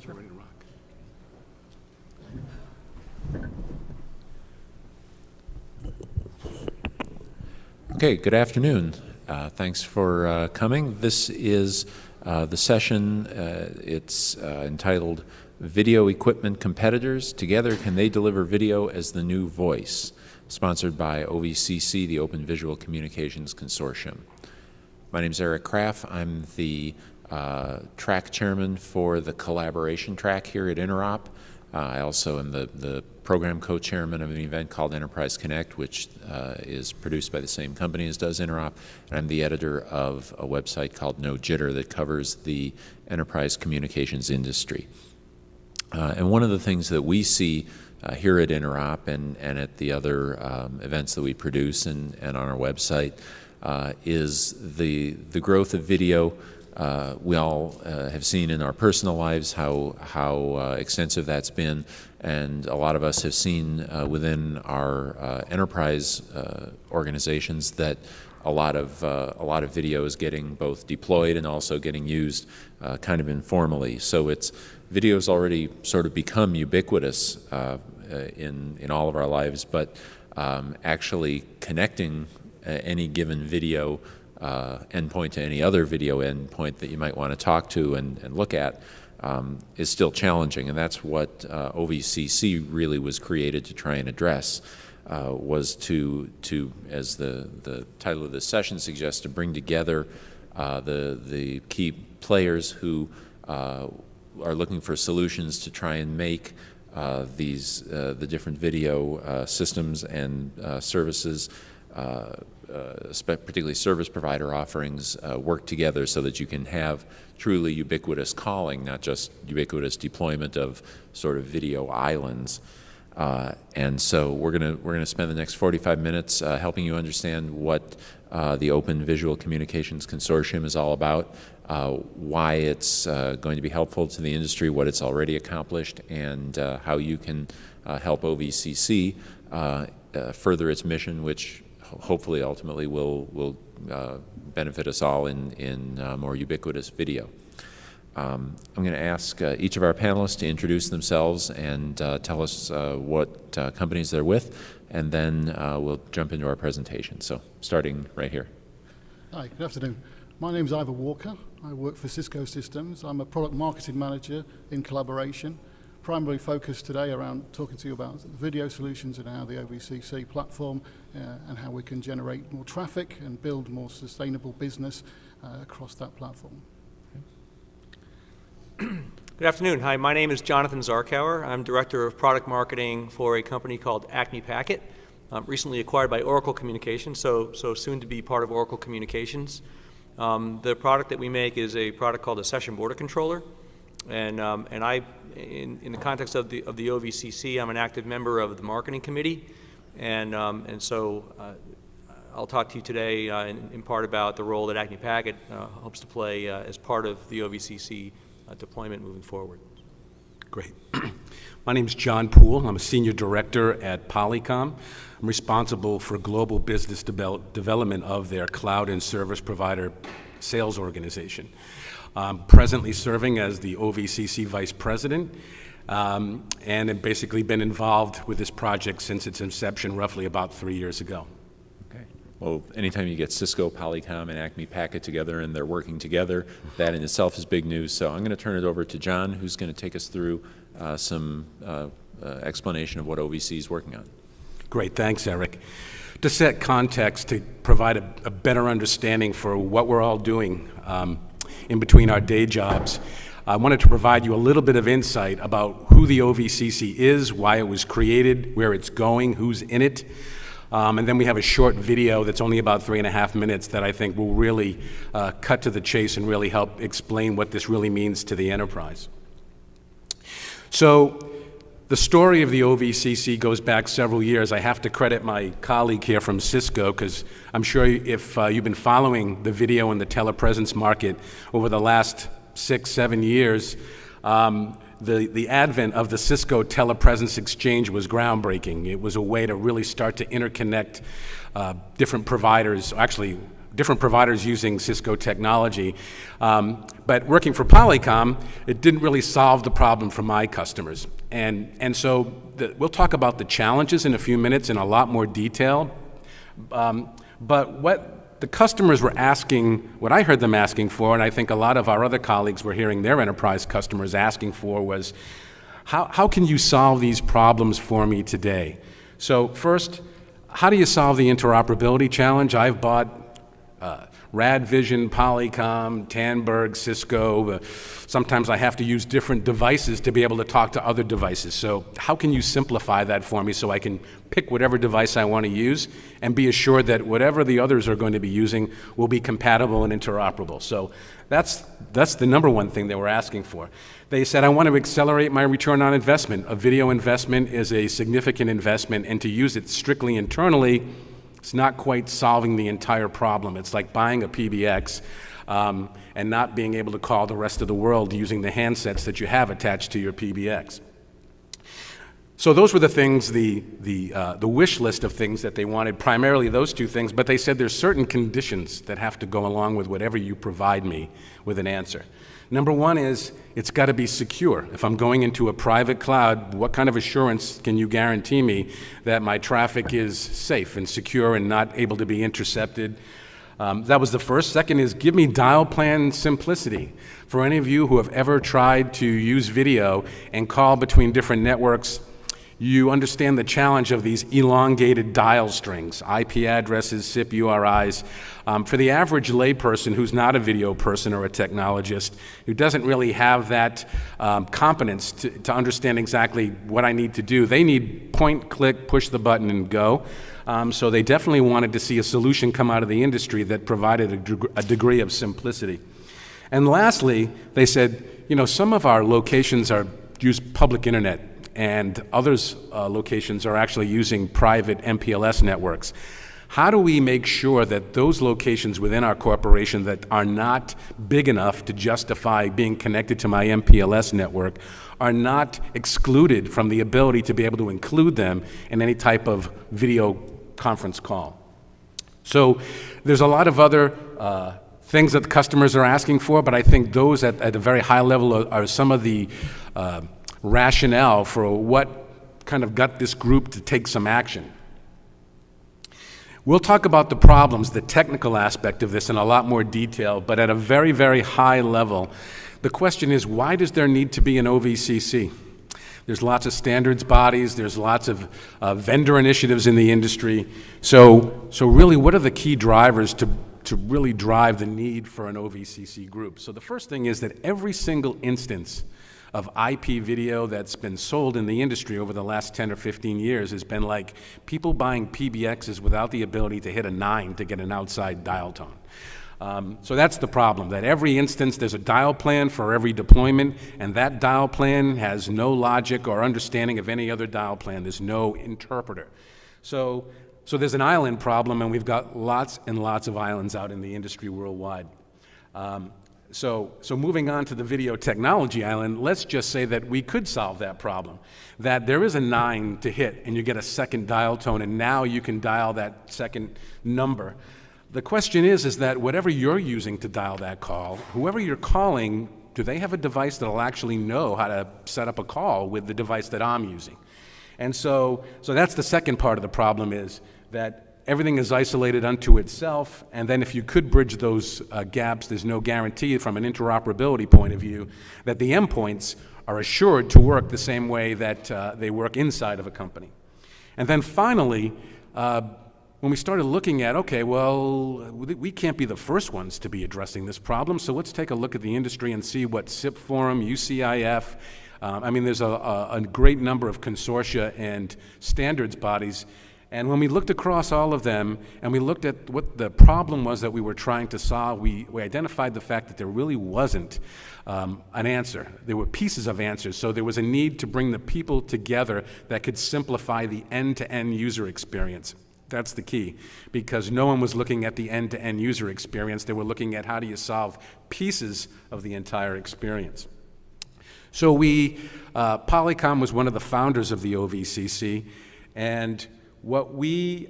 Sure. Ready to rock. Okay, good afternoon. Thanks for coming. This is the session. It's entitled Video Equipment Competitors. Together, can they deliver video as the new voice? Sponsored by OVCC, the Open Visual Communications Consortium. My name is Eric Kraft. I'm the track chairman for the collaboration track here at Interop. I also am the program co-chairman of an event called Enterprise Connect, which is produced by the same company as does Interop. And I'm the editor of a website called No Jitter that covers the enterprise communications industry. And one of the things that we see here at Interop and at the other events that we produce and on our website is the growth of video. We all have seen in our personal lives how extensive that's been, and a lot of us have seen within our enterprise organizations that a lot of video is getting both deployed and also getting used kind of informally. So video's already sort of become ubiquitous in all of our lives, but actually connecting any given video endpoint to any other video endpoint that you might want to talk to and look at is still challenging, and that's what OVCC really was created to try and address, was to as the title of this session suggests, to bring together the key players who are looking for solutions to try and make the different video systems and services, particularly service provider offerings, work together so that you can have truly ubiquitous calling, not just ubiquitous deployment of sort of video islands. And so we're gonna spend the next 45 minutes helping you understand what the Open Visual Communications Consortium is all about, why it's going to be helpful to the industry, what it's already accomplished, and how you can help OVCC further its mission, which hopefully ultimately will benefit us all in more ubiquitous video. I'm going to ask each of our panelists to introduce themselves and tell us what companies they're with, and then we'll jump into our presentation. So starting right here. Hi, good afternoon. My name is Ivor Walker. I work for Cisco Systems. I'm a product marketing manager in collaboration, primarily focused today around talking to you about video solutions and how the OVCC platform and how we can generate more traffic and build more sustainable business across that platform. Good afternoon. Hi, my name is Jonathan Zarkauer. I'm Director of Product Marketing for a company called Acme Packet, recently acquired by Oracle Communications, so soon to be part of Oracle Communications. The product that we make is a product called a Session Border Controller. And I, in the context of the OVCC, I'm an active member of the marketing committee, and so I'll talk to you today in part about the role that Acme Packet hopes to play as part of the OVCC deployment moving forward. Great. My name is John Poole. I'm a senior director at Polycom. I'm responsible for global business development of their cloud and service provider sales organization. I'm presently serving as the OVCC Vice President, and have basically been involved with this project since its inception roughly about 3 years ago. Okay. Well, anytime you get Cisco, Polycom, and Acme Packet together and they're working together, that in itself is big news. So I'm going to turn it over to John, who's going to take us through some explanation of what OVC is working on. Great, thanks, Eric. To set context, to provide a better understanding for what we're all doing in between our day jobs, I wanted to provide you a little bit of insight about who the OVCC is, why it was created, where it's going, who's in it. And then we have a short video that's only about 3.5 minutes that I think will really cut to the chase and really help explain what this really means to the enterprise. So the story of the OVCC goes back several years. I have to credit my colleague here from Cisco, because I'm sure if you've been following the video and the telepresence market over the last 6-7 years, the advent of the Cisco Telepresence Exchange was groundbreaking. It was a way to really start to interconnect different providers, actually different providers using Cisco technology. But working for Polycom, it didn't really solve the problem for my customers. And so we'll talk about the challenges in a few minutes in a lot more detail. But what the customers were asking, what I heard them asking for, and I think a lot of our other colleagues were hearing their enterprise customers asking for, was, how can you solve these problems for me today? So first, how do you solve the interoperability challenge? I've bought Radvision, Polycom, Tandberg, Cisco. Sometimes I have to use different devices to be able to talk to other devices. So how can you simplify that for me so I can pick whatever device I want to use and be assured that whatever the others are going to be using will be compatible and interoperable? So that's the number one thing they were asking for. They said, I want to accelerate my return on investment. A video investment is a significant investment, and to use it strictly internally, it's not quite solving the entire problem. It's like buying a PBX and not being able to call the rest of the world using the handsets that you have attached to your PBX. So those were the things, the wish list of things that they wanted, primarily those two things, but they said there's certain conditions that have to go along with whatever you provide me with an answer. Number one is, it's got to be secure. If I'm going into a private cloud, what kind of assurance can you guarantee me that my traffic is safe and secure and not able to be intercepted? That was the first. Second is, give me dial plan simplicity. For any of you who have ever tried to use video and call between different networks, you understand the challenge of these elongated dial strings, IP addresses, SIP URIs. For the average layperson who's not a video person or a technologist, who doesn't really have that competence to understand exactly what I need to do, they need point, click, push the button, and go. So they definitely wanted to see a solution come out of the industry that provided a degree of simplicity. And lastly, they said, you know, some of our locations use public internet, and others' locations are actually using private MPLS networks. How do we make sure that those locations within our corporation that are not big enough to justify being connected to my MPLS network are not excluded from the ability to be able to include them in any type of video conference call? So there's a lot of other things that the customers are asking for, but I think those at a very high level are some of the rationale for what kind of got this group to take some action. We'll talk about the problems, the technical aspect of this in a lot more detail, but at a very, very high level, the question is, why does there need to be an OVCC? There's lots of standards bodies, there's lots of vendor initiatives in the industry. So really, what are the key drivers to really drive the need for an OVCC group? So the first thing is that every single instance of IP video that's been sold in the industry over the last 10 or 15 years has been like people buying PBXs without the ability to hit a 9 to get an outside dial tone. So that's the problem, that every instance there's a dial plan for every deployment, and that dial plan has no logic or understanding of any other dial plan. There's no interpreter. So there's an island problem, and we've got lots and lots of islands out in the industry worldwide. So moving on to the video technology island, let's just say that we could solve that problem, that there is a 9 to hit and you get a second dial tone, and now you can dial that second number. The question is that whatever you're using to dial that call, whoever you're calling, do they have a device that'll actually know how to set up a call with the device that I'm using? And so that's the second part of the problem, is that everything is isolated unto itself, and then if you could bridge those gaps, there's no guarantee from an interoperability point of view that the endpoints are assured to work the same way that they work inside of a company. And then finally, when we started looking at, okay, well, we can't be the first ones to be addressing this problem, so let's take a look at the industry and see what SIP Forum, UCIF, I mean, there's a great number of consortia and standards bodies. And when we looked across all of them and we looked at what the problem was that we were trying to solve, we identified the fact that there really wasn't an answer. There were pieces of answers, so there was a need to bring the people together that could simplify the end-to-end user experience. That's the key, because no one was looking at the end-to-end user experience. They were looking at how do you solve pieces of the entire experience. So Polycom was one of the founders of the OVCC, and what we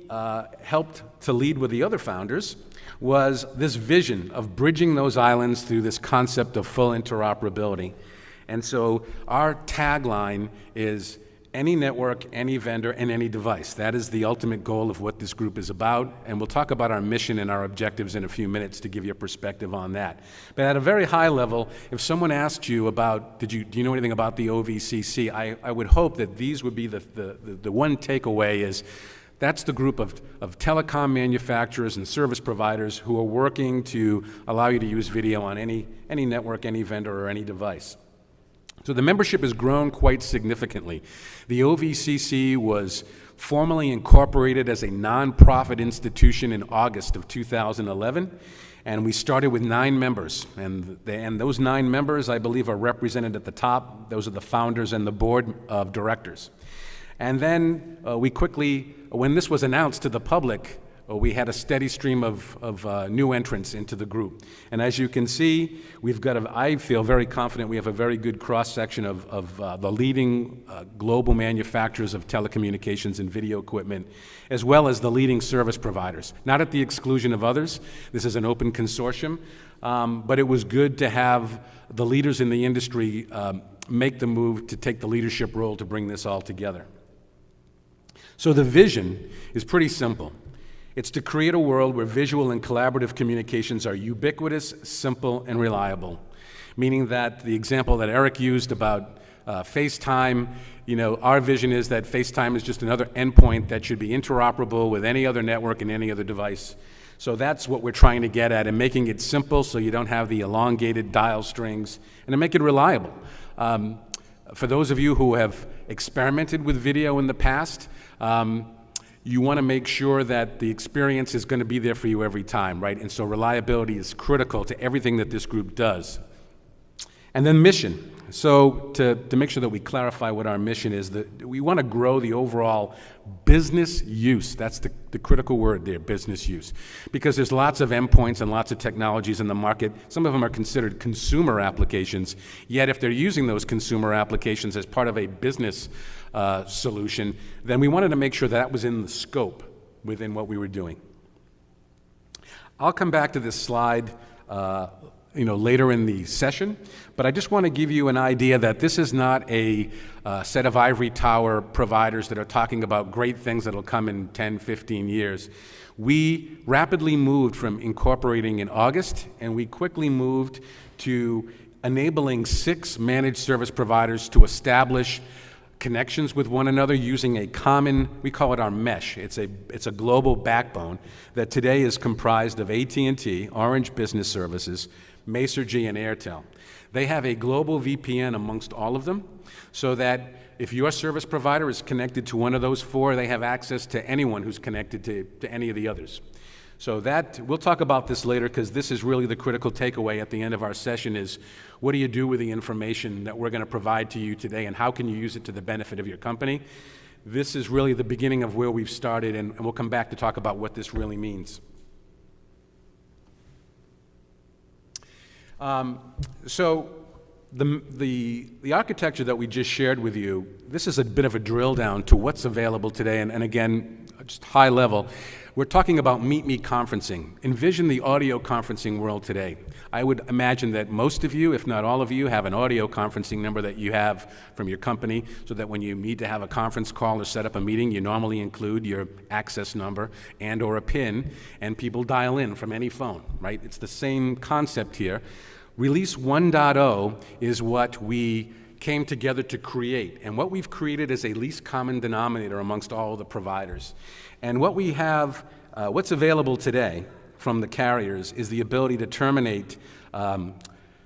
helped to lead with the other founders was this vision of bridging those islands through this concept of full interoperability. And so our tagline is any network, any vendor, and any device. That is the ultimate goal of what this group is about, and we'll talk about our mission and our objectives in a few minutes to give you a perspective on that. But at a very high level, if someone asked you about, do you know anything about the OVCC, I would hope that these would be the one takeaway is that's the group of telecom manufacturers and service providers who are working to allow you to use video on any network, any vendor, or any device. So the membership has grown quite significantly. The OVCC was formally incorporated as a nonprofit institution in August of 2011, and we started with 9 members. And those 9 members, I believe, are represented at the top. Those are the founders and the board of directors. And then we quickly, when this was announced to the public, we had a steady stream of new entrants into the group. And as you can see, we've got, I feel very confident we have a very good cross-section of the leading global manufacturers of telecommunications and video equipment, as well as the leading service providers. Not at the exclusion of others. This is an open consortium, but it was good to have the leaders in the industry make the move to take the leadership role to bring this all together. So the vision is pretty simple. It's to create a world where visual and collaborative communications are ubiquitous, simple, and reliable. Meaning that the example that Eric used about FaceTime, our vision is that FaceTime is just another endpoint that should be interoperable with any other network and any other device. So that's what we're trying to get at, and making it simple so you don't have the elongated dial strings, and to make it reliable. For those of you who have experimented with video in the past, you want to make sure that the experience is going to be there for you every time, right? And so reliability is critical to everything that this group does. And then mission. So to make sure that we clarify what our mission is, we want to grow the overall business use. That's the critical word there, business use. Because there's lots of endpoints and lots of technologies in the market. Some of them are considered consumer applications, yet if they're using those consumer applications as part of a business solution, then we wanted to make sure that was in the scope within what we were doing. I'll come back to this slide later in the session, but I just want to give you an idea that this is not a set of ivory tower providers that are talking about great things that will come in 10, 15 years. We rapidly moved from incorporating in August, and we quickly moved to enabling 6 managed service providers to establish connections with one another using a common, we call it our mesh. It's a global backbone that today is comprised of AT&T, Orange Business Services, Masergy, and Airtel. They have a global VPN amongst all of them, so that if your service provider is connected to one of those 4, they have access to anyone who's connected to any of the others. So we'll talk about this later, because this is really the critical takeaway at the end of our session is, what do you do with the information that we're going to provide to you today, and how can you use it to the benefit of your company? This is really the beginning of where we've started, and we'll come back to talk about what this really means. So the architecture that we just shared with you, this is a bit of a drill down to what's available today, and again, just high level. We're talking about meet-me conferencing. Envision the audio conferencing world today. I would imagine that most of you, if not all of you, have an audio conferencing number that you have from your company, so that when you need to have a conference call or set up a meeting, you normally include your access number and or a PIN, and people dial in from any phone, right? It's the same concept here. Release 1.0 is what we came together to create, and what we've created is a least common denominator amongst all the providers. And what we have, what's available today from the carriers is the ability to terminate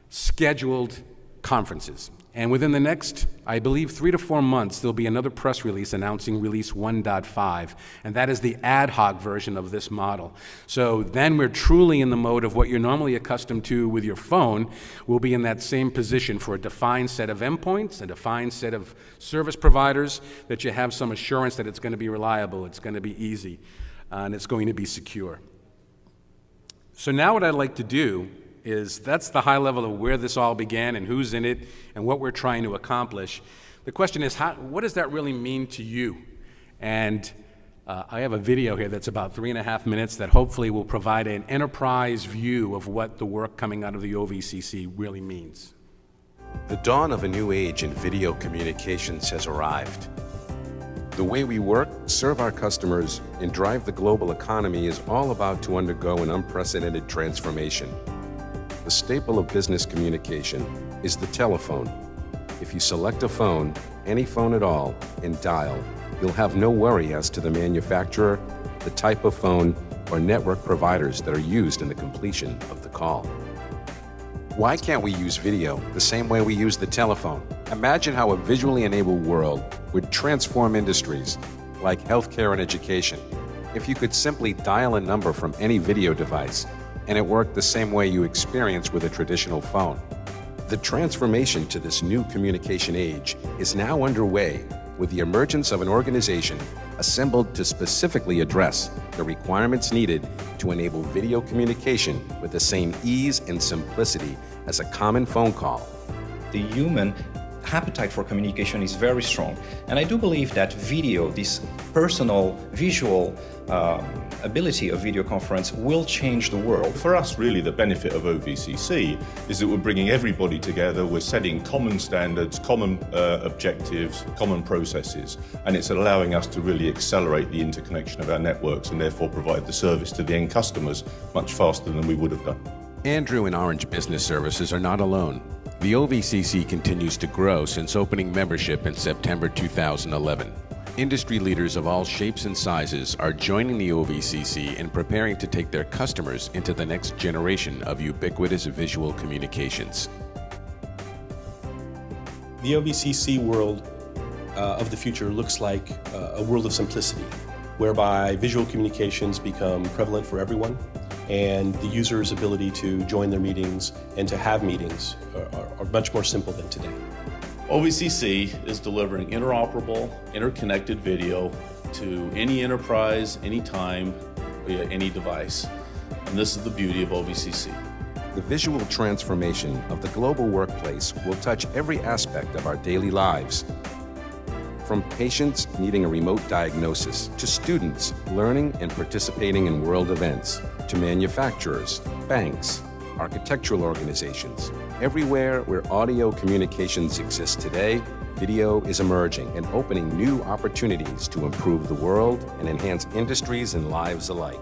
scheduled conferences. And within the next, I believe, 3 to 4 months, there'll be another press release announcing release 1.5, and that is the ad hoc version of this model. So then we're truly in the mode of what you're normally accustomed to with your phone. We'll be in that same position for a defined set of endpoints, a defined set of service providers, that you have some assurance that it's going to be reliable, it's going to be easy, and it's going to be secure. So now what I'd like to do is, that's the high level of where this all began and who's in it and what we're trying to accomplish. The question is, what does that really mean to you? And I have a video here that's about 3.5 minutes that hopefully will provide an enterprise view of what the work coming out of the OVCC really means. The dawn of a new age in video communications has arrived. The way we work, serve our customers, and drive the global economy is all about to undergo an unprecedented transformation. The staple of business communication is the telephone. If you select a phone, any phone at all, and dial, you'll have no worry as to the manufacturer, the type of phone, or network providers that are used in the completion of the call. Why can't we use video the same way we use the telephone? Imagine how a visually enabled world would transform industries like healthcare and education if you could simply dial a number from any video device and it worked the same way you experience with a traditional phone. The transformation to this new communication age is now underway with the emergence of an organization assembled to specifically address the requirements needed to enable video communication with the same ease and simplicity as a common phone call. The human appetite for communication is very strong. And I do believe that video, this personal, visual ability of video conference will change the world. For us, really, the benefit of OVCC is that we're bringing everybody together, we're setting common standards, common objectives, common processes, and it's allowing us to really accelerate the interconnection of our networks and therefore provide the service to the end customers much faster than we would have done. Andrew and Orange Business Services are not alone. The OVCC continues to grow since opening membership in September 2011. Industry leaders of all shapes and sizes are joining the OVCC and preparing to take their customers into the next generation of ubiquitous visual communications. The OVCC world of the future looks like a world of simplicity, whereby visual communications become prevalent for everyone, and the user's ability to join their meetings and to have meetings are much more simple than today. OVCC is delivering interoperable, interconnected video to any enterprise, anytime, via any device. And this is the beauty of OVCC. The visual transformation of the global workplace will touch every aspect of our daily lives. From patients needing a remote diagnosis, to students learning and participating in world events, to manufacturers, banks, architectural organizations. Everywhere where audio communications exist today, video is emerging and opening new opportunities to improve the world and enhance industries and lives alike.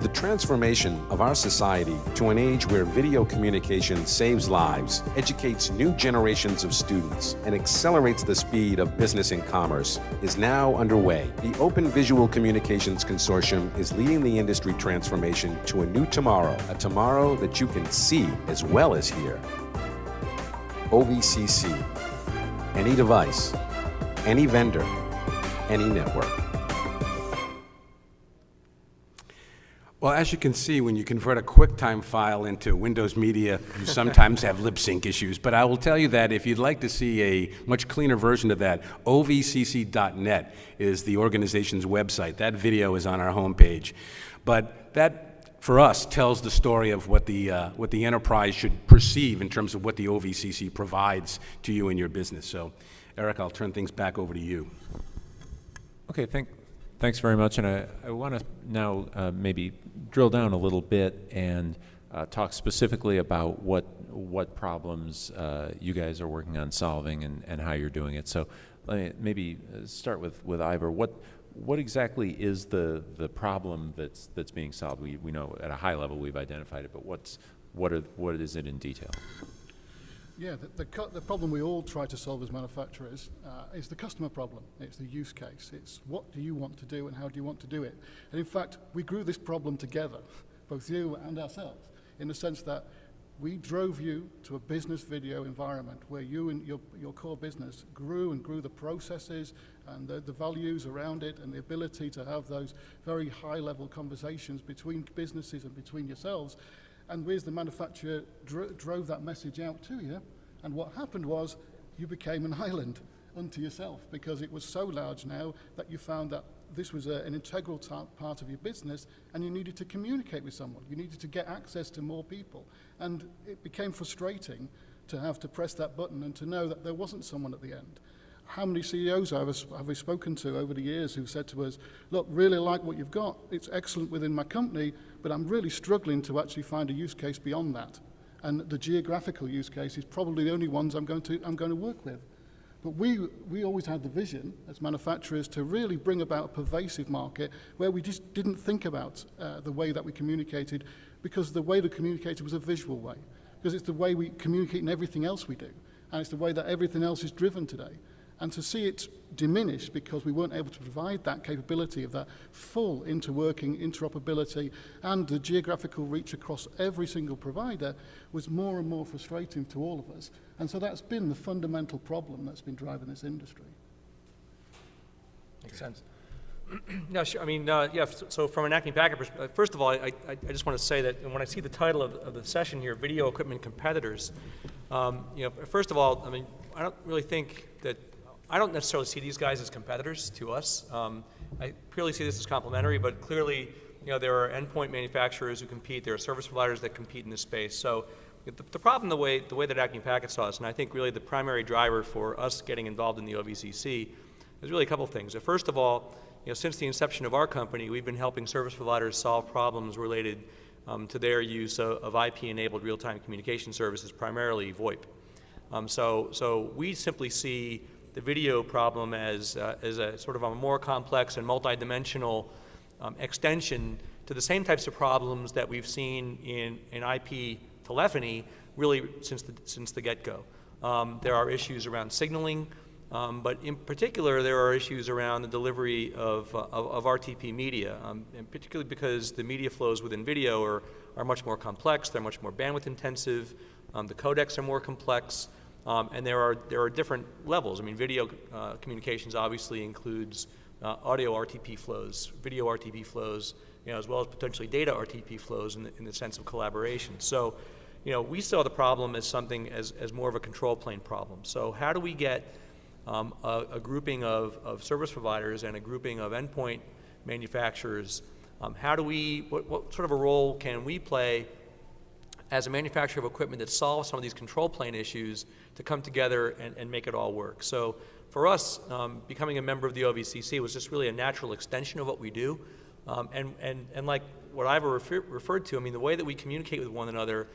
The transformation of our society to an age where video communication saves lives, educates new generations of students, and accelerates the speed of business and commerce is now underway. The Open Visual Communications Consortium is leading the industry transformation to a new tomorrow, a tomorrow that you can see as well as hear. OVCC. Any device, any vendor, any network. Well, as you can see, when you convert a QuickTime file into Windows Media, you sometimes have lip sync issues. But I will tell you that if you'd like to see a much cleaner version of that, ovcc.net is the organization's website. That video is on our homepage. But that, for us, tells the story of what the enterprise should perceive in terms of what the OVCC provides to you in your business. So, Eric, I'll turn things back over to you. Okay, thanks very much. And I want to now maybe drill down a little bit and talk specifically about what problems you guys are working on solving and how you're doing it. So let me maybe start with Ivor. What exactly is the problem that's being solved? We know at a high level we've identified it, but what is it in detail? Yeah, the problem we all try to solve as manufacturers is the customer problem. It's the use case. It's what do you want to do and how do you want to do it? And in fact, we grew this problem together, both you and ourselves, in the sense that we drove you to a business video environment where you and your core business grew the processes and the values around it and the ability to have those very high-level conversations between businesses and between yourselves. And we as the manufacturer drove that message out to you, and what happened was you became an island unto yourself because it was so large now that you found that this was an integral part of your business and you needed to communicate with someone. You needed to get access to more people. And it became frustrating to have to press that button and to know that there wasn't someone at the end. how many CEOs have we spoken to over the years who've said to us, look, really like what you've got, it's excellent within my company, but I'm really struggling to actually find a use case beyond that. And the geographical use case is probably the only ones I'm going to work with. But we always had the vision as manufacturers to really bring about a pervasive market where we just didn't think about the way that we communicated, because the way to communicate was a visual way, because it's the way we communicate in everything else we do, and it's the way that everything else is driven today. And to see it diminish because we weren't able to provide that capability of that full interworking, interoperability, and the geographical reach across every single provider was more and more frustrating to all of us. And so that's been the fundamental problem that's been driving this industry. Makes sense. No, sure. I mean, yeah, so from an Acme Packet perspective, first of all, I just want to say that when I see the title of the session here, Video Equipment Competitors, first of all, I mean, I don't necessarily see these guys as competitors to us. I purely see this as complementary, but clearly, there are endpoint manufacturers who compete, there are service providers that compete in this space. So the problem, the way that Acme Packet saw us, and I think really the primary driver for us getting involved in the OVCC is really a couple of things. First of all, since the inception of our company, we've been helping service providers solve problems related to their use of IP-enabled real-time communication services, primarily VoIP. So we simply see the video problem as a sort of a more complex and multidimensional extension to the same types of problems that we've seen in IP telephony really since the get-go. There are issues around signaling, but in particular there are issues around the delivery of RTP media, and particularly because the media flows within video are much more complex, they're much more bandwidth intensive, the codecs are more complex, and there are different levels. I mean, video communications obviously includes audio RTP flows, video RTP flows, as well as potentially data RTP flows in the sense of collaboration. So, we saw the problem as something as more of a control plane problem. So how do we get a grouping of service providers and a grouping of endpoint manufacturers? What sort of a role can we play as a manufacturer of equipment that solves some of these control plane issues to come together and make it all work? So for us, becoming a member of the OVCC was just really a natural extension of what we do. And like what I've referred to, I mean, the way that we communicate with one another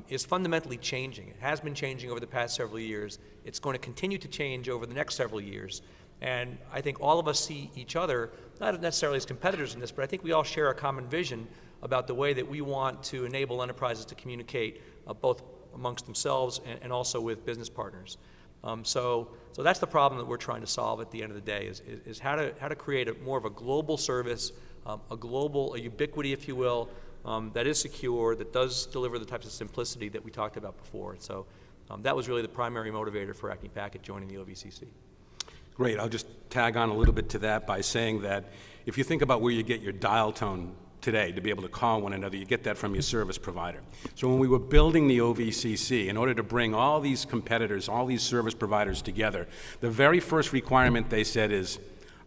is fundamentally changing. It has been changing over the past several years. It's going to continue to change over the next several years. And I think all of us see each other, not necessarily as competitors in this, but I think we all share a common vision about the way that we want to enable enterprises to communicate both amongst themselves and also with business partners. So that's the problem that we're trying to solve at the end of the day, is how to create more of a global service, a ubiquity, if you will, that is secure, that does deliver the types of simplicity that we talked about before. So that was really the primary motivator for Acme Packet joining the OVCC. Great. I'll just tag on a little bit to that by saying that if you think about where you get your dial tone today to be able to call one another, you get that from your service provider. So when we were building the OVCC, in order to bring all these competitors, all these service providers together, the very first requirement they said is,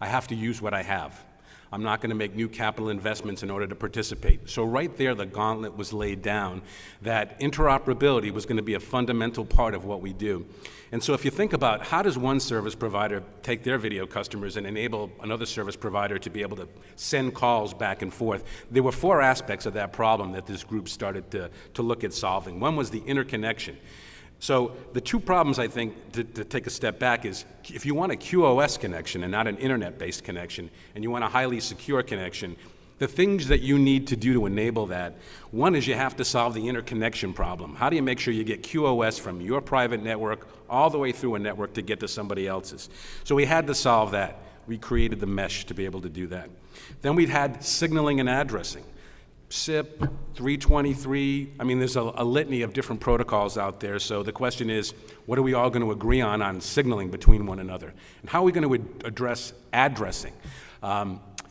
I have to use what I have. I'm not going to make new capital investments in order to participate. So right there, the gauntlet was laid down that interoperability was going to be a fundamental part of what we do. And so if you think about how does one service provider take their video customers and enable another service provider to be able to send calls back and forth, there were 4 aspects of that problem that this group started to look at solving. One was the interconnection. So the 2 problems, I think, to take a step back is if you want a QoS connection and not an internet-based connection, and you want a highly secure connection, the things that you need to do to enable that, one is you have to solve the interconnection problem. How do you make sure you get QoS from your private network all the way through a network to get to somebody else's? So we had to solve that. We created the mesh to be able to do that. Then we had signaling and addressing. SIP, 323, I mean, there's a litany of different protocols out there, so the question is, what are we all going to agree on signaling between one another? And how are we going to address addressing?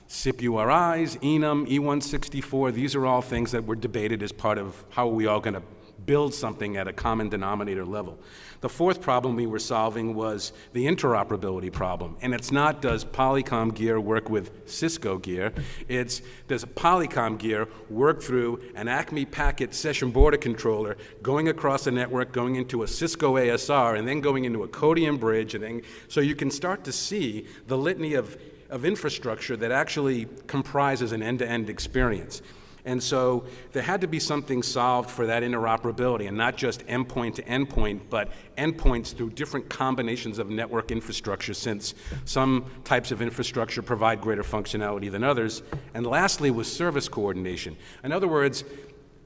SIP URIs, enum, E164, these are all things that were debated as part of how are we all going to build something at a common denominator level. The fourth problem we were solving was the interoperability problem. And it's not, does Polycom gear work with Cisco gear? It's, does Polycom gear work through an Acme Packet session border controller going across the network, going into a Cisco ASR, and then going into a Codium bridge, and then, so you can start to see the litany of infrastructure that actually comprises an end-to-end experience. And so there had to be something solved for that interoperability, and not just endpoint to endpoint, but endpoints through different combinations of network infrastructure, since some types of infrastructure provide greater functionality than others. And lastly was service coordination. In other words,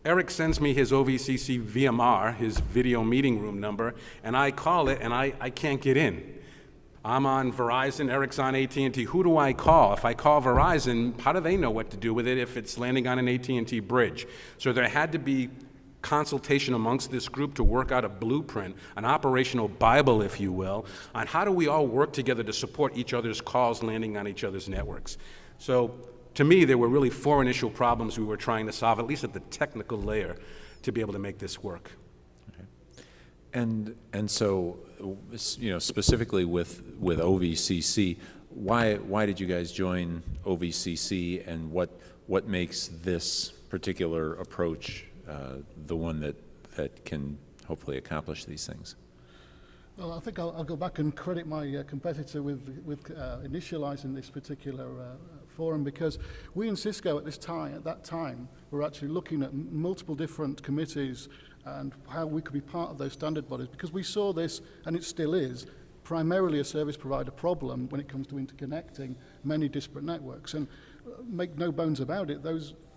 Eric sends me his OVCC VMR, his video meeting room number, and I call it and I can't get in. I'm on Verizon, Eric's on AT&T. Who do I call? If I call Verizon, how do they know what to do with it if it's landing on an AT&T bridge? So there had to be consultation amongst this group to work out a blueprint, an operational Bible, if you will, on how do we all work together to support each other's calls landing on each other's networks. So to me, there were really four initial problems we were trying to solve, at least at the technical layer, to be able to make this work. And so, you know, specifically with OVCC, why did you guys join OVCC, and what makes this particular approach the one that can hopefully accomplish these things? Well, I think I'll go back and credit my competitor with initializing this particular forum, because we in Cisco at that time, were actually looking at multiple different committees and how we could be part of those standard bodies, because we saw this, and it still is, primarily a service provider problem when it comes to interconnecting many disparate networks. And make no bones about it,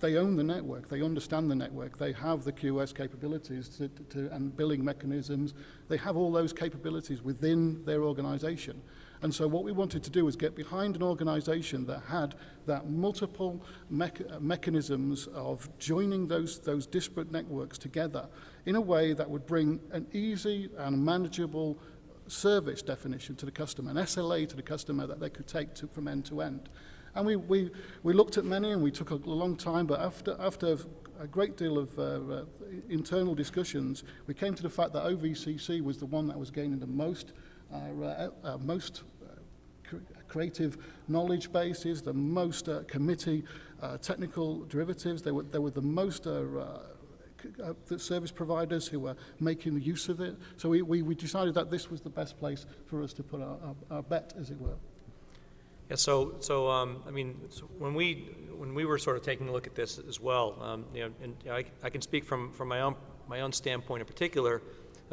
they own the network, they understand the network, they have the QoS capabilities and billing mechanisms, they have all those capabilities within their organization. And so what we wanted to do was get behind an organization that had that multiple mechanisms of joining those disparate networks together in a way that would bring an easy and manageable service definition to the customer, an SLA to the customer that they could take from end to end. And we looked at many, and we took a long time, but after a great deal of internal discussions, we came to the fact that OVCC was the one that was gaining the most creative knowledge bases, the most committee technical derivatives. They were the most the service providers who were making use of it. So we decided that this was the best place for us to put our bet, as it were. Yeah, I mean, when we were sort of taking a look at this as well, you know, and I can speak from my own standpoint in particular.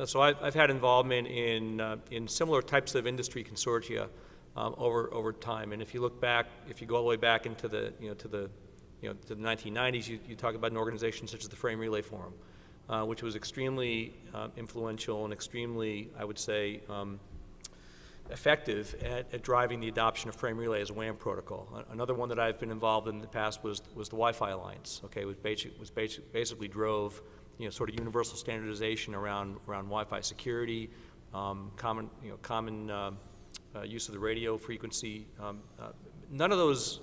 So I've had involvement in similar types of industry consortia over time, and if you look back, if you go all the way back into the 1990s, you talk about an organization such as the Frame Relay Forum, which was extremely influential and extremely, I would say, effective at driving the adoption of Frame Relay as a WAN protocol. Another one that I've been involved in the past was the Wi-Fi Alliance. Okay, basically drove, you know, sort of universal standardization around Wi-Fi security, common use of the radio frequency. None of those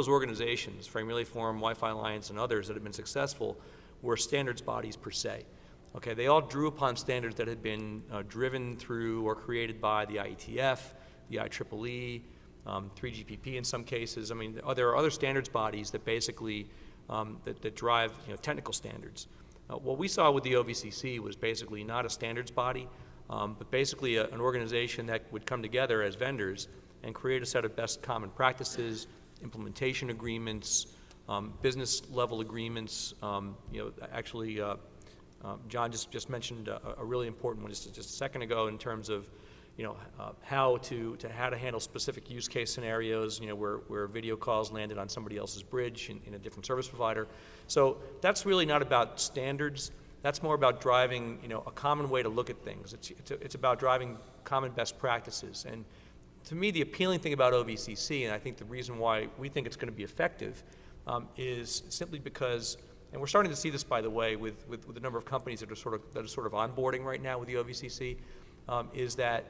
organizations, Frame Relay Forum, Wi-Fi Alliance, and others that have been successful, were standards bodies per se. Okay, they all drew upon standards that had been driven through or created by the IETF, the IEEE, 3GPP in some cases. I mean, there are other standards bodies that basically that drive, you know, technical standards. What we saw with the OVCC was basically not a standards body, but basically an organization that would come together as vendors and create a set of best common practices, implementation agreements, business level agreements. Actually, John just mentioned a really important one just a second ago in terms of, you know, how to handle specific use case scenarios, you know, where video calls landed on somebody else's bridge in a different service provider. So that's really not about standards. That's more about driving, you know, a common way to look at things. It's about driving common best practices. And to me, the appealing thing about OVCC, and I think the reason why we think it's going to be effective, is simply because, and we're starting to see this, by the way, with the number of companies that are sort of onboarding right now with the OVCC, is that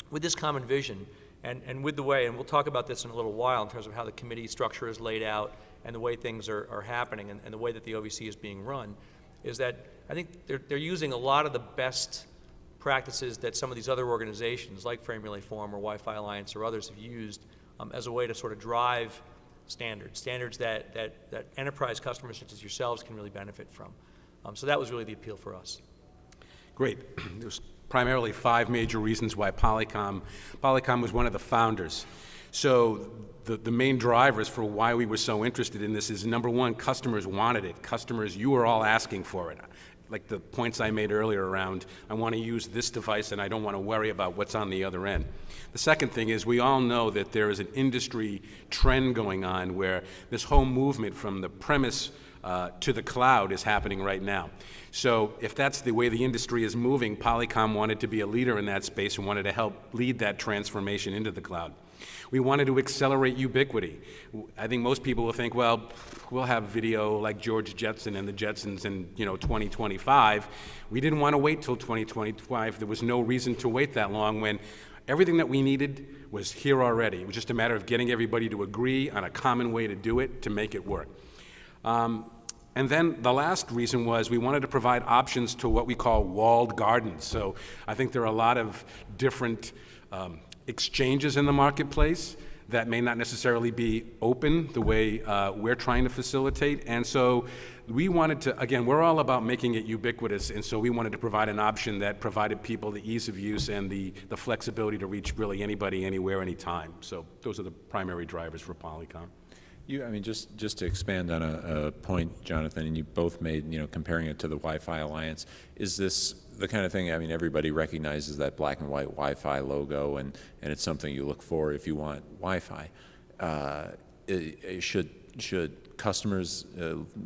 with this common vision, and with the way, and we'll talk about this in a little while in terms of how the committee structure is laid out and the way things are happening and the way that the OVC is being run, is that I think they're using a lot of the best practices that some of these other organizations like Frame Relay Forum or Wi-Fi Alliance or others have used as a way to sort of drive standards that enterprise customers such as yourselves can really benefit from. So that was really the appeal for us. Great. There's primarily 5 major reasons why Polycom was one of the founders. So the main drivers for why we were so interested in this is, number one, customers wanted it. Customers, you were all asking for it. Like the points I made earlier around, I want to use this device and I don't want to worry about what's on the other end. The second thing is we all know that there is an industry trend going on where this whole movement from the premise to the cloud is happening right now. So if that's the way the industry is moving, Polycom wanted to be a leader in that space and wanted to help lead that transformation into the cloud. We wanted to accelerate ubiquity. I think most people will think, well, we'll have video like George Jetson and the Jetsons in 2025. We didn't want to wait till 2025. There was no reason to wait that long when everything that we needed was here already. It was just a matter of getting everybody to agree on a common way to do it to make it work. And then the last reason was we wanted to provide options to what we call walled gardens. So I think there are a lot of different exchanges in the marketplace that may not necessarily be open the way we're trying to facilitate. And so we wanted to, again, we're all about making it ubiquitous, and so we wanted to provide an option that provided people the ease of use and the flexibility to reach really anybody, anywhere, anytime. So those are the primary drivers for Polycom. Just to expand on a point, Jonathan, and you both made, comparing it to the Wi-Fi Alliance, is this the kind of thing, everybody recognizes that black and white Wi-Fi logo, and it's something you look for if you want Wi-Fi. Should customers,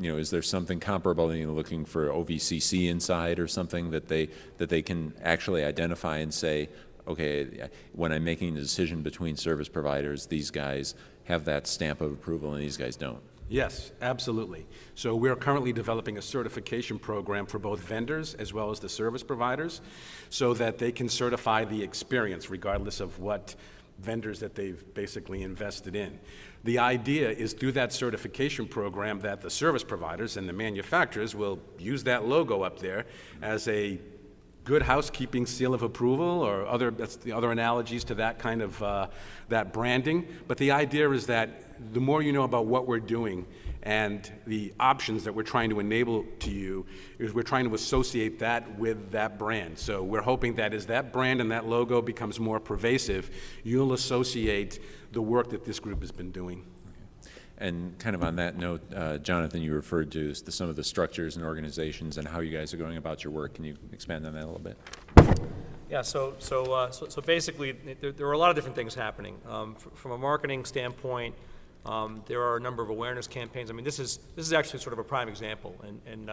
is there something comparable, looking for OVCC inside or something that they can actually identify and say, okay, when I'm making a decision between service providers, these guys have that stamp of approval and these guys don't? Yes, absolutely. So we're currently developing a certification program for both vendors as well as the service providers so that they can certify the experience regardless of what vendors that they've basically invested in. The idea is through that certification program that the service providers and the manufacturers will use that logo up there as a good housekeeping seal of approval, or that's the other analogies to that kind of that branding. But the idea is that the more you know about what we're doing and the options that we're trying to enable to you, is we're trying to associate that with that brand. So we're hoping that as that brand and that logo becomes more pervasive, you'll associate the work that this group has been doing. And kind of on that note, Jonathan, you referred to some of the structures and organizations and how you guys are going about your work. Can you expand on that a little bit? Yeah, so basically, there are a lot of different things happening. From a marketing standpoint, there are a number of awareness campaigns. This is actually sort of a prime example. And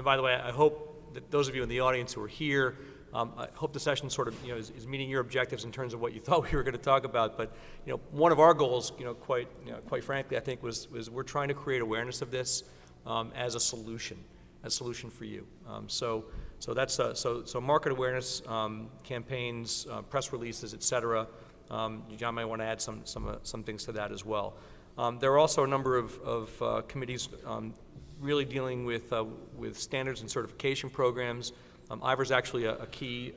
by the way, I hope that those of you in the audience who are here, I hope the session sort of is meeting your objectives in terms of what you thought we were going to talk about. But one of our goals, quite frankly, I think was we're trying to create awareness of this as a solution for you. So that's so market awareness campaigns, press releases, et cetera. John might want to add some things to that as well. There are also a number of committees really dealing with standards and certification programs. Ivor's actually a key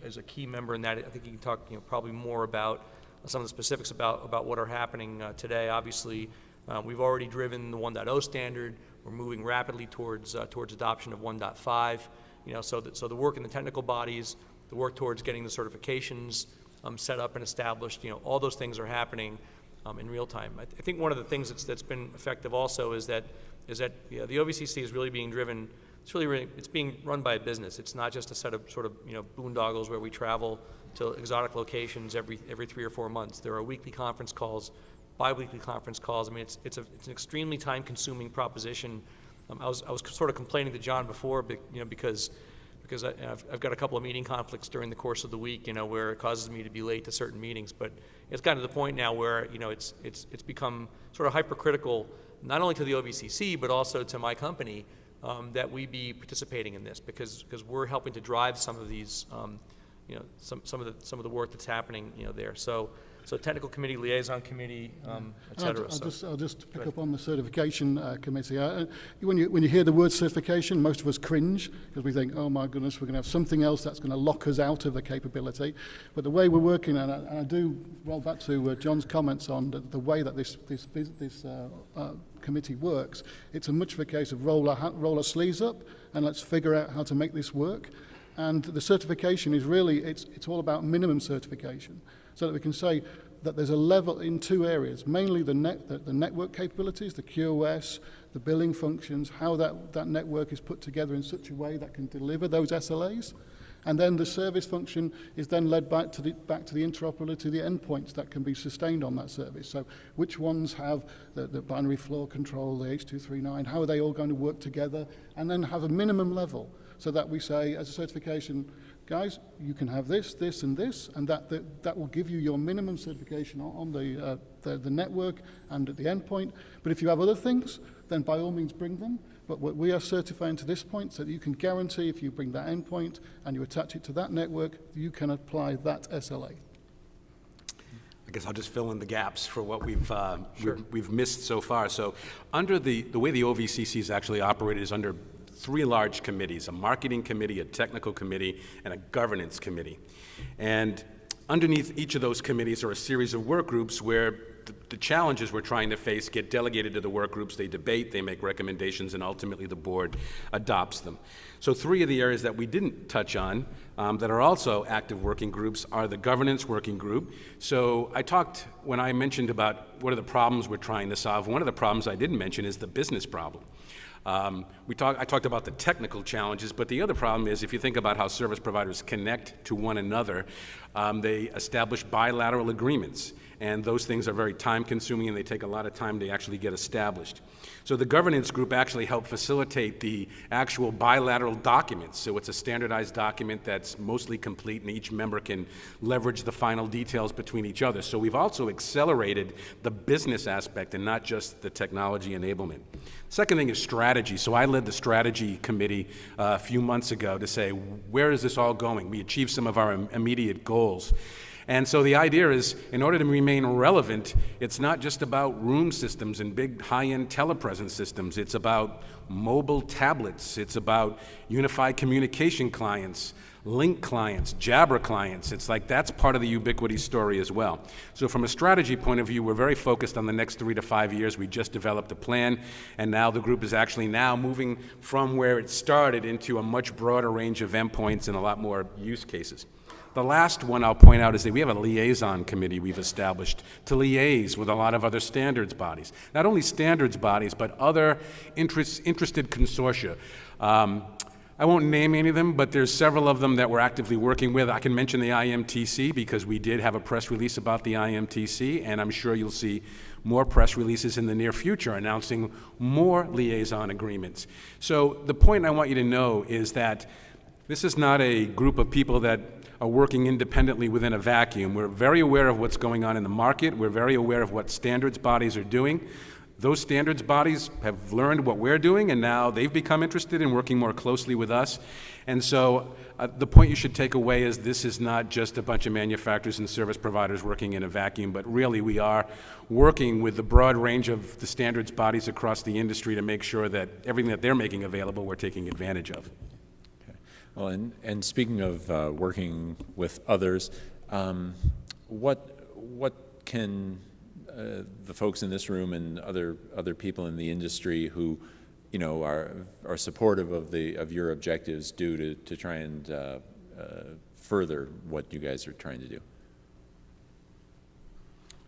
member in that. I think he can talk probably more about some of the specifics about what are happening today. Obviously, we've already driven the 1.0 standard. We're moving rapidly towards adoption of 1.5. So the work in the technical bodies, the work towards getting the certifications set up and established. All those things are happening in real time. I think one of the things that's been effective also is that the OVCC is really being driven. It's being run by a business. It's not just a set of sort of boondoggles where we travel to exotic locations every 3 or 4 months. There are weekly conference calls, bi-weekly conference calls. It's an extremely time-consuming proposition. I was sort of complaining to John before, because I've got a couple of meeting conflicts during the course of the week, where it causes me to be late to certain meetings. But it's gotten to the point now where it's become sort of hypercritical, not only to the OVCC but also to my company. That we be participating in this because we're helping to drive some of these some of the work that's happening there. So technical committee, liaison committee, et cetera. I'll just pick up on the certification committee. When you hear the word certification, most of us cringe because we think, oh my goodness, we're going to have something else that's going to lock us out of the capability. But the way we're working, and I do roll back to John's comments on the way that this committee works, it's a much of a case of roll our sleeves up and let's figure out how to make this work. And the certification is really, it's all about minimum certification, so that we can say that there's a level in two areas, mainly the network capabilities, the QoS, the billing functions, how that network is put together in such a way that can deliver those SLAs. And then the service function is then led back to the interoperability, the endpoints that can be sustained on that service. So which ones have the binary floor control, the H239, how are they all going to work together, and then have a minimum level so that we say as a certification, guys, you can have this, this, and this, and that will give you your minimum certification on the network and at the endpoint. But if you have other things, then by all means bring them. But what we are certifying to this point so that you can guarantee if you bring that endpoint and you attach it to that network, you can apply that SLA. I guess I'll just fill in the gaps for what we've missed so far. So under the way the OVCC is actually operated is under three large committees: a marketing committee, a technical committee, and a governance committee. And underneath each of those committees are a series of work groups where the challenges we're trying to face get delegated to the work groups. They debate, they make recommendations, and ultimately the board adopts them. So three of the areas that we didn't touch on that are also active working groups are the governance working group. So when I mentioned about what are the problems we're trying to solve, one of the problems I didn't mention is the business problem. I talked about the technical challenges, but the other problem is if you think about how service providers connect to one another, they establish bilateral agreements, and those things are very time-consuming and they take a lot of time to actually get established. So the governance group actually helped facilitate the actual bilateral documents. So it's a standardized document that's mostly complete and each member can leverage the final details between each other. So we've also accelerated the business aspect and not just the technology enablement. Second thing is strategy. So I led the strategy committee a few months ago to say, where is this all going? We achieved some of our immediate goals. And so the idea is, in order to remain relevant, it's not just about room systems and big high-end telepresence systems. It's about mobile tablets. It's about unified communication clients, Link clients, Jabra clients. It's like that's part of the Ubiquity story as well. So from a strategy point of view, we're very focused on the next 3 to 5 years. We just developed a plan, and now the group is actually now moving from where it started into a much broader range of endpoints and a lot more use cases. The last one I'll point out is that we have a liaison committee we've established to liaise with a lot of other standards bodies. Not only standards bodies, but other interested consortia. I won't name any of them, but there's several of them that we're actively working with. I can mention the IMTC because we did have a press release about the IMTC, and I'm sure you'll see more press releases in the near future announcing more liaison agreements. So the point I want you to know is that this is not a group of people that are working independently within a vacuum. We're very aware of what's going on in the market. We're very aware of what standards bodies are doing. Those standards bodies have learned what we're doing, and now they've become interested in working more closely with us. And so the point you should take away is this is not just a bunch of manufacturers and service providers working in a vacuum, but really we are working with the broad range of the standards bodies across the industry to make sure that everything that they're making available, we're taking advantage of. Well, and speaking of working with others, what can the folks in this room and other people in the industry who, are supportive of your objectives do to try and further what you guys are trying to do?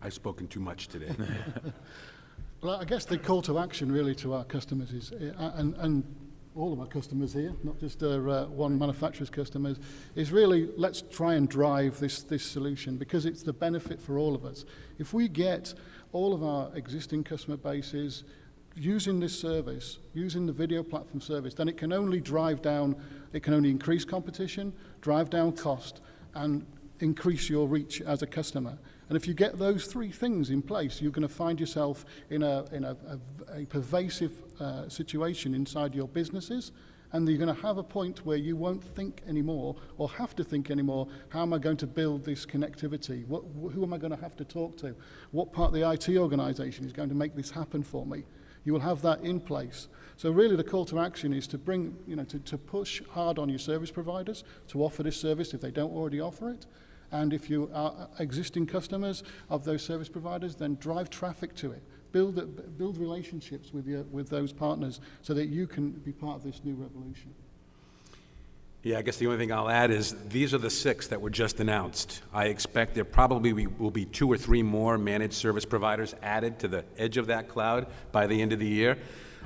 I've spoken too much today. Well, I guess the call to action really to our customers is, and all of our customers here, not just one manufacturer's customers, is really let's try and drive this solution because it's the benefit for all of us. If we get all of our existing customer bases using this service, using the video platform service, then it can only increase competition, drive down cost, and increase your reach as a customer. And if you get those three things in place, you're going to find yourself in a pervasive situation inside your businesses, And you're going to have a point where you won't think anymore or have to think anymore, how am I going to build this connectivity? Who am I going to have to talk to? What part of the IT organization is going to make this happen for me? You will have that in place. So really the call to action is to bring, to push hard on your service providers to offer this service if they don't already offer it. And if you are existing customers of those service providers, then drive traffic to it. Build relationships with those partners so that you can be part of this new revolution. Yeah, I guess the only thing I'll add is these are the 6 that were just announced. I expect there probably will be 2 or 3 more managed service providers added to the edge of that cloud by the end of the year.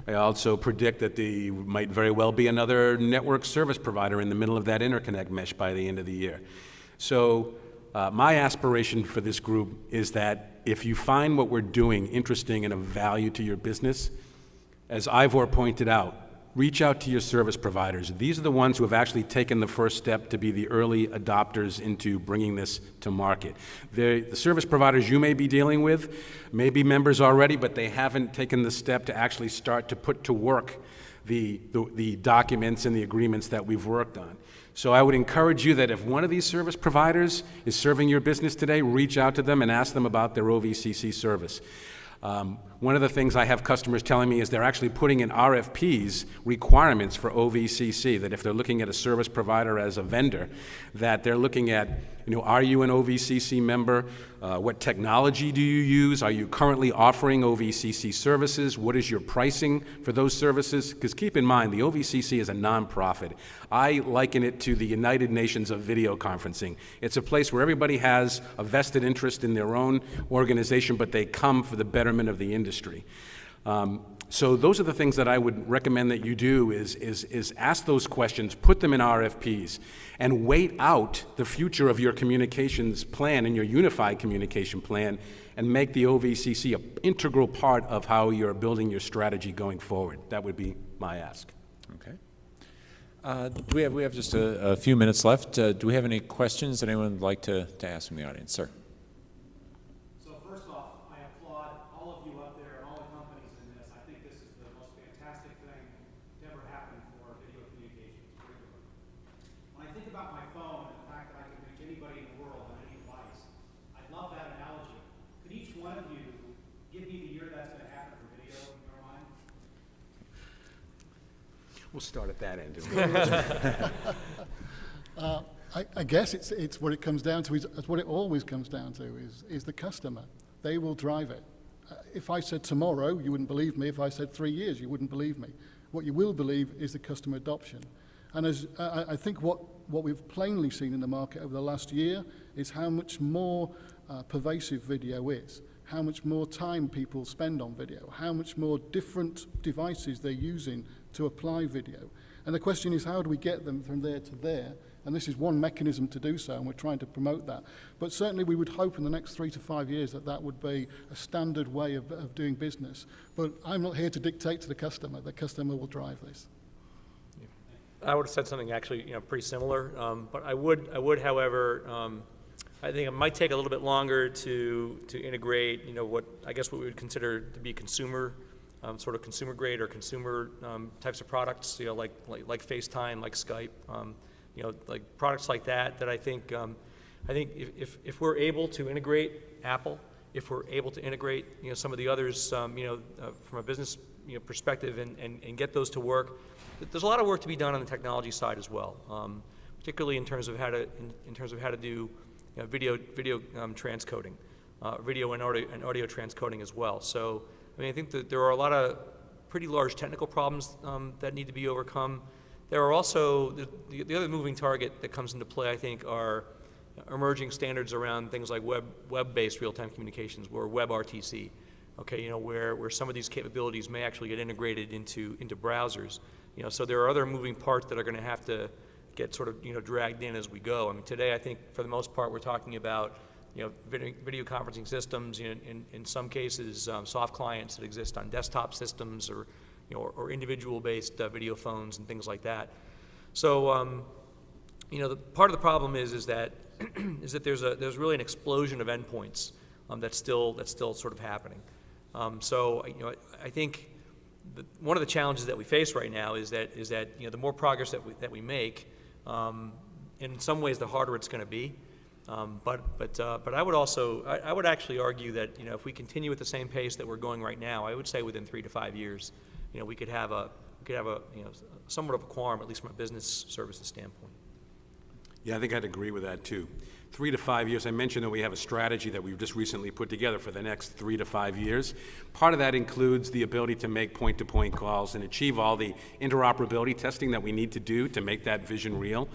I also predict that there might very well be another network service provider in the middle of that interconnect mesh by the end of the year. So my aspiration for this group is that if you find what we're doing interesting and of value to your business, as Ivor pointed out, reach out to your service providers. These are the ones who have actually taken the first step to be the early adopters into bringing this to market. The service providers you may be dealing with may be members already, but they haven't taken the step to actually start to put to work the documents and the agreements that we've worked on. So I would encourage you that if one of these service providers is serving your business today, reach out to them and ask them about their OVCC service. One of the things I have customers telling me is they're actually putting in RFPs requirements for OVCC, that if they're looking at a service provider as a vendor, that they're looking at, are you an OVCC member? What technology do you use? Are you currently offering OVCC services? What is your pricing for those services? Because keep in mind, the OVCC is a nonprofit. I liken it to the United Nations of video conferencing. It's a place where everybody has a vested interest in their own organization, but they come for the betterment of the industry. So those are the things that I would recommend that you do is ask those questions, put them in RFPs, and wait out the future of your communications plan and your unified communication plan, and make the OVCC an integral part of how you're building your strategy going forward. That would be my ask. Okay. We have just a few minutes left. Do we have any questions that anyone would like to ask from the audience? Sir. We'll start at that end. I guess it's what it comes down to, is what it always comes down to, is the customer. They will drive it. If I said tomorrow, you wouldn't believe me. If I said 3 years, you wouldn't believe me. What you will believe is the customer adoption. And as I think what we've plainly seen in the market over the last year is how much more pervasive video is, how much more time people spend on video, how much more different devices they're using to apply video. And the question is, how do we get them from there to there? And this is one mechanism to do so, and we're trying to promote that. But certainly we would hope in the next 3 to 5 years that would be a standard way of doing business. But I'm not here to dictate to the customer. The customer will drive this. I would have said something actually, pretty similar. But I would, however, I think it might take a little bit longer to integrate, what we would consider to be consumer, sort of consumer grade or consumer types of products, like FaceTime, like Skype, like products like that. That I think if we're able to integrate Apple, if we're able to integrate some of the others, from a business perspective and get those to work, there's a lot of work to be done on the technology side as well, particularly in terms of how to do video transcoding, video and audio transcoding as well. So I think that there are a lot of pretty large technical problems that need to be overcome. There are also the other moving target that comes into play, I think, are emerging standards around things like web-based real-time communications, or WebRTC. Okay, where some of these capabilities may actually get integrated into browsers. So there are other moving parts that are going to have to get sort of dragged in as we go. I mean, today I think for the most part we're talking about video conferencing systems, in some cases soft clients that exist on desktop systems, or individual-based video phones and things like that. So part of the problem is that there's really an explosion of endpoints that's still sort of happening. So I think one of the challenges that we face right now is that the more progress that we make, in some ways the harder it's going to be. But I would actually argue that if we continue at the same pace that we're going right now, I would say within 3 to 5 years, we could have a somewhat of a quorum, at least from a business services standpoint. Yeah, I think I'd agree with that too. 3 to 5 years. I mentioned that we have a strategy that we've just recently put together for the next 3 to 5 years. Part of that includes the ability to make point-to-point calls and achieve all the interoperability testing that we need to do to make that vision real.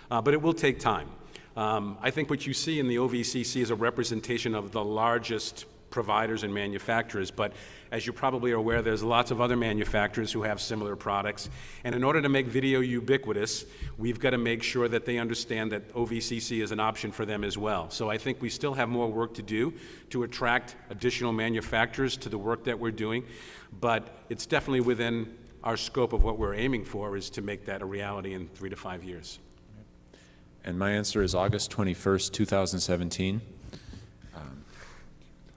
But it will take time. I think what you see in the OVCC is a representation of the largest providers and manufacturers, but as you probably are aware, there's lots of other manufacturers who have similar products. And in order to make video ubiquitous, we've got to make sure that they understand that OVCC is an option for them as well. So I think we still have more work to do to attract additional manufacturers to the work that we're doing, but it's definitely within our scope of what we're aiming for is to make that a reality in 3 to 5 years. And my answer is August 21st, 2017.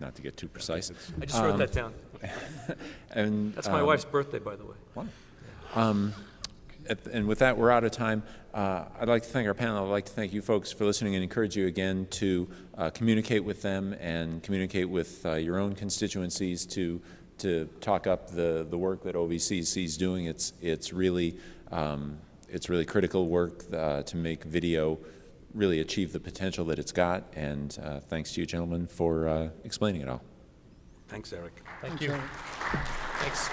Not to get too precise. I just wrote that down. And that's my wife's birthday, by the way. Wow. And with that, we're out of time. I'd like to thank our panel. I'd like to thank you folks for listening and encourage you again to communicate with them and communicate with your own constituencies to talk up the work that OVCC is doing. It's really critical work to make video really achieve the potential that it's got, and thanks to you gentlemen for explaining it all. Thanks, Eric. Thank you. Thanks.